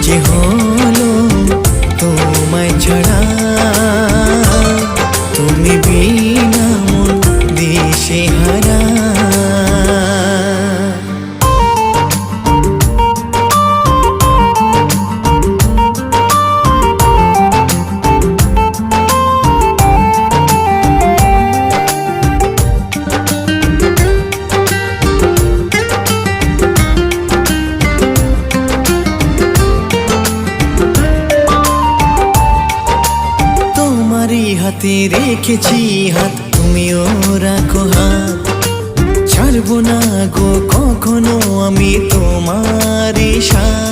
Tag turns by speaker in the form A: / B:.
A: যে হলো তোমায় ছাড়া, তুমি বিনা মন দিশে হারা। হাতে রেখেছি হাত, তুমিও রাখো হাত, ছাড়বো না গো কখনো আমি তোমার সাথ।